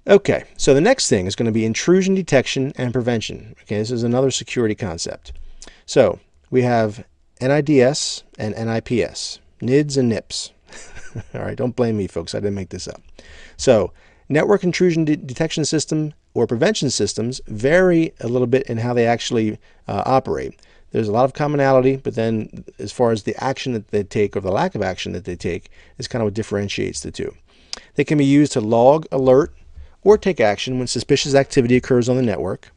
Okay, so the next thing is going to be intrusion detection and prevention. Okay, this is another security concept. So we have NIDS and NIPS, NIDS and NIPS. All right, don't blame me, folks. I didn't make this up. So network intrusion detection system or prevention systems vary a little bit in how they actually operate. There's a lot of commonality, but then as far as the action that they take or the lack of action that they take is kind of what differentiates the two. They can be used to log, alert, or take action when suspicious activity occurs on the network.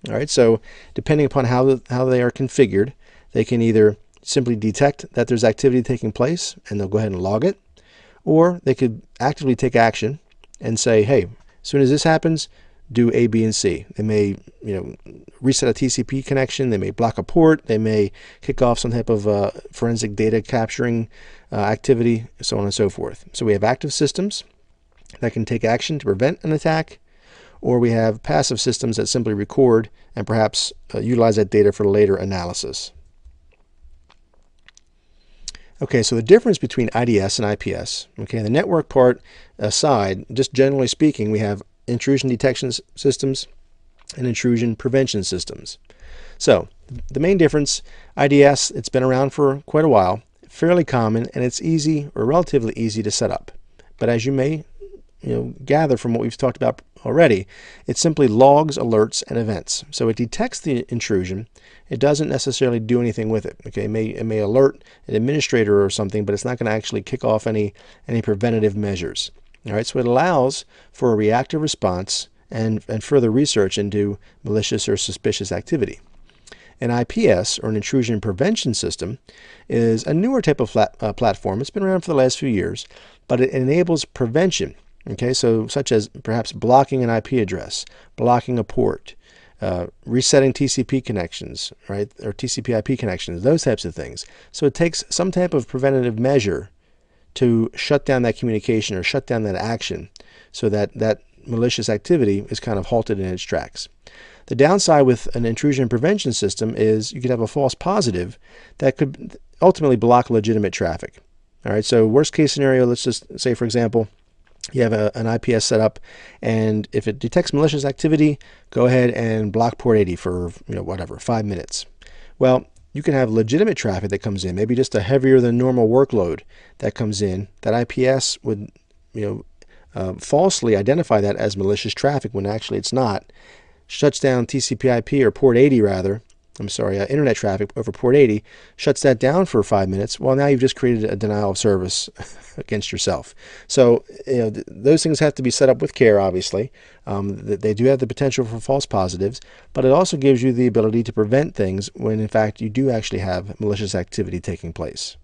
All right, so depending upon how they are configured, they can either simply detect that there's activity taking place and they'll go ahead and log it, or they could actively take action and say, hey, as soon as this happens, do A, B, and C. They may, reset a TCP connection. They may block a port. They may kick off some type of forensic data capturing activity, so on and so forth. So we have active systems that can take action to prevent an attack, or we have passive systems that simply record and perhaps utilize that data for later analysis. Okay, so the difference between IDS and IPS, okay, the network part aside, just generally speaking, we have intrusion detection systems and intrusion prevention systems. So the main difference, IDS, it's been around for quite a while, fairly common, and it's easy or relatively easy to set up. But as you may gather from what we've talked about already, it simply logs, alerts, and events. So it detects the intrusion. It doesn't necessarily do anything with it. Okay, it may alert an administrator or something, but it's not going to actually kick off any preventative measures. All right, so it allows for a reactive response and further research into malicious or suspicious activity. An IPS, or an intrusion prevention system, is a newer type of platform. It's been around for the last few years, but it enables prevention. Okay, so such as perhaps blocking an IP address, blocking a port, resetting TCP connections, right, or TCP/IP connections, those types of things. So it takes some type of preventative measure to shut down that communication or shut down that action, so that that malicious activity is kind of halted in its tracks. The downside with an intrusion prevention system is you could have a false positive that could ultimately block legitimate traffic. All right, so worst case scenario, let's just say, for example, you have an IPS set up, and if it detects malicious activity, go ahead and block port 80 for, whatever, 5 minutes. Well, you can have legitimate traffic that comes in, maybe just a heavier than normal workload that comes in. That IPS would, falsely identify that as malicious traffic when actually it's not. Shuts down TCP/IP, or port 80 rather. I'm sorry, internet traffic over port 80, shuts that down for 5 minutes. Well, now you've just created a denial of service against yourself. So those things have to be set up with care, obviously. They do have the potential for false positives, but it also gives you the ability to prevent things when, in fact, you do actually have malicious activity taking place.